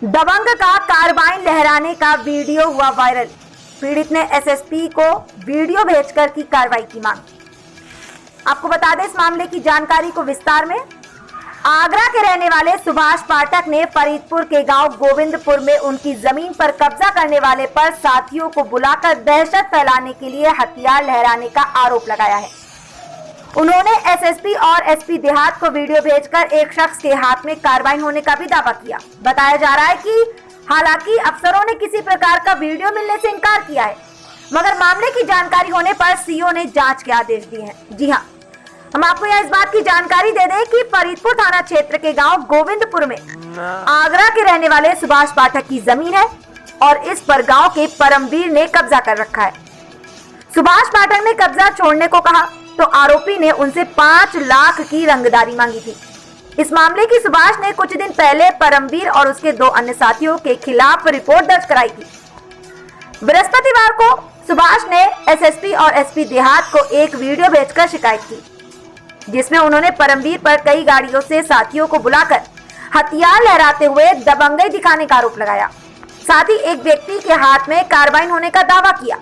दबंग का कार्बाइन लहराने का वीडियो हुआ वायरल। पीड़ित ने एसएसपी को वीडियो भेजकर की कार्रवाई की मांग। आपको बता दें, इस मामले की जानकारी को विस्तार में। आगरा के रहने वाले सुभाष पाठक ने फरीदपुर के गांव गोविंदपुर में उनकी जमीन पर कब्जा करने वाले पर साथियों को बुलाकर दहशत फैलाने के लिए हथियार लहराने का आरोप लगाया है। उन्होंने एसएसपी और एसपी देहात को वीडियो भेजकर एक शख्स के हाथ में कार्बाइन होने का भी दावा किया। बताया जा रहा है कि हालांकि अफसरों ने किसी प्रकार का वीडियो मिलने से इनकार किया है, मगर मामले की जानकारी होने पर सीओ ने जांच के आदेश दिए हैं। जी हां, हम आपको यह इस बात की जानकारी दे दें कि फरीदपुर थाना क्षेत्र के गांव गोविंदपुर में आगरा के रहने वाले सुभाष पाठक की जमीन है और इस पर गांव के परमवीर ने कब्जा कर रखा है। सुभाष पाठक ने कब्जा छोड़ने को कहा तो आरोपी ने उनसे 5 लाख की रंगदारी मांगी थी। इस मामले की सुभाष ने कुछ दिन पहले परमवीर और उसके 2 अन्य साथियों के खिलाफ रिपोर्ट दर्ज कराई थी। बृहस्पतिवार को सुभाष ने एसएसपी और एसपी देहात को एक वीडियो भेजकर शिकायत की, जिसमें उन्होंने परमवीर पर कई गाड़ियों से साथियों को बुलाकर हथियार लहराते हुए दबंगई दिखाने का आरोप लगाया। साथ ही एक व्यक्ति के हाथ में कार्बाइन होने का दावा किया।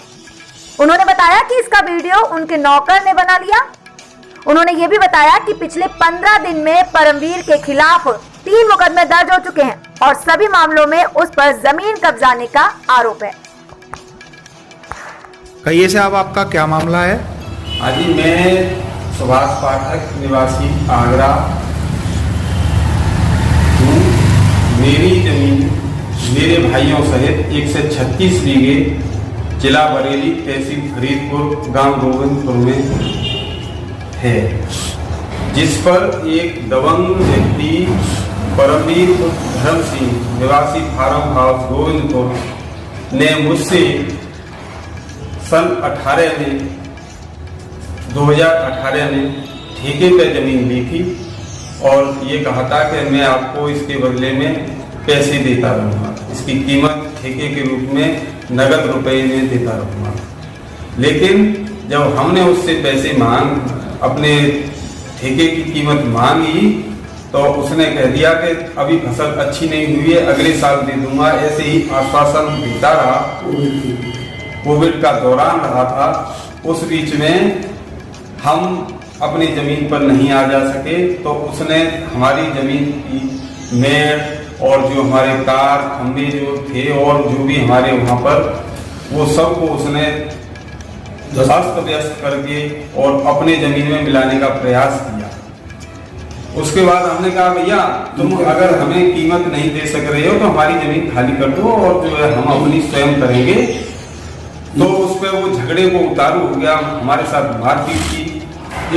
उन्होंने बताया कि इसका वीडियो उनके नौकर ने बना लिया। उन्होंने ये भी बताया कि पिछले 15 दिन में परमवीर के खिलाफ 3 मुकदमे दर्ज हो चुके हैं और सभी मामलों में उस पर जमीन कब्जाने का आरोप है। कहिए साहब, आपका क्या मामला है? आज ही मैं सुभाष पाठक निवासी आगरा हूँ। मेरी जमीन मेरे भाइयों सहित 136 बीघे जिला बरेली, तहसील फरीदपुर, गांव गोविंदपुर में है, जिस पर एक दबंग व्यक्ति परमवीर धर्म सिंह निवासी फार्म हाउस गोविंदपुर ने मुझसे सन 2018 में ठेके पे जमीन ली थी और ये कहा था कि मैं आपको इसके बदले में पैसे देता रहूँगा, इसकी कीमत ठेके के रूप में नगद रुपए में देता रहूँगा। लेकिन जब हमने उससे पैसे अपने ठेके की कीमत मांगी तो उसने कह दिया कि अभी फसल अच्छी नहीं हुई है, अगले साल दे दूंगा। ऐसे ही आश्वासन देता रहा। कोविड का दौरान रहा था, उस बीच में हम अपनी जमीन पर नहीं आ जा सके तो उसने हमारी जमीन की मेड़ और जो हमारे तार खंभे जो थे और जो भी हमारे वहाँ पर, वो सबको उसने अस्त व्यस्त करके और अपने जमीन में मिलाने का प्रयास किया। उसके बाद हमने कहा, भैया तुम अगर हमें कीमत नहीं दे सक रहे हो तो हमारी जमीन खाली कर दो और जो है हम अपनी स्वयं करेंगे। तो उस पर वो झगड़े को उतारू हो गया, हमारे साथ मारपीट की।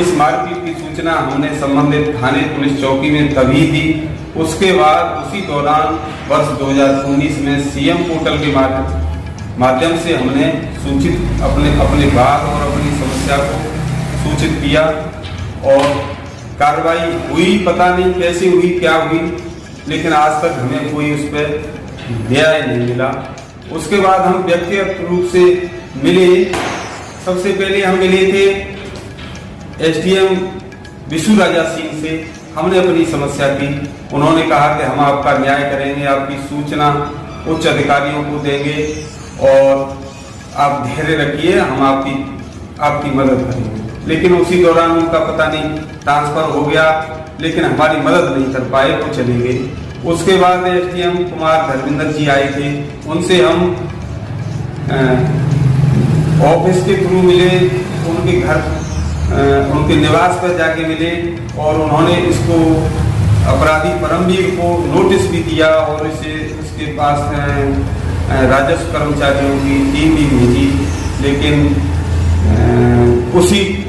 इस मारपीट की सूचना हमने संबंधित थाने पुलिस चौकी में तभी दी। उसके बाद उसी दौरान वर्ष 2019 में सीएम पोर्टल के माध्यम से हमने सूचित अपने बात और अपनी समस्या को सूचित किया और कार्रवाई हुई। पता नहीं कैसे हुई, क्या हुई, लेकिन आज तक हमें कोई उस पर न्याय नहीं मिला। उसके बाद हम व्यक्तिगत रूप से मिले। सबसे पहले हम मिले थे एसडीएम विशु राजा सिंह से। हमने अपनी समस्या की। उन्होंने कहा कि हम आपका न्याय करेंगे, आपकी सूचना उच्च अधिकारियों को देंगे और आप धैर्य रखिए, हम आपकी मदद करेंगे। लेकिन उसी दौरान उनका पता नहीं ट्रांसफर हो गया, लेकिन हमारी मदद नहीं कर पाए, वो चले गए। उसके बाद एसडीएम कुमार धर्मेंद्र जी आए थे। उनसे हम ऑफिस के थ्रू मिले, उनके घर उनके निवास पर जाके मिले और उन्होंने इसको अपराधी परमवीर को नोटिस भी दिया और उसके पास राजस्व कर्मचारियों की टीम भी भेजी। लेकिन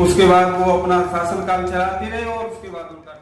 उसके बाद वो अपना शासन काल चलाते रहे और उसके बाद उनका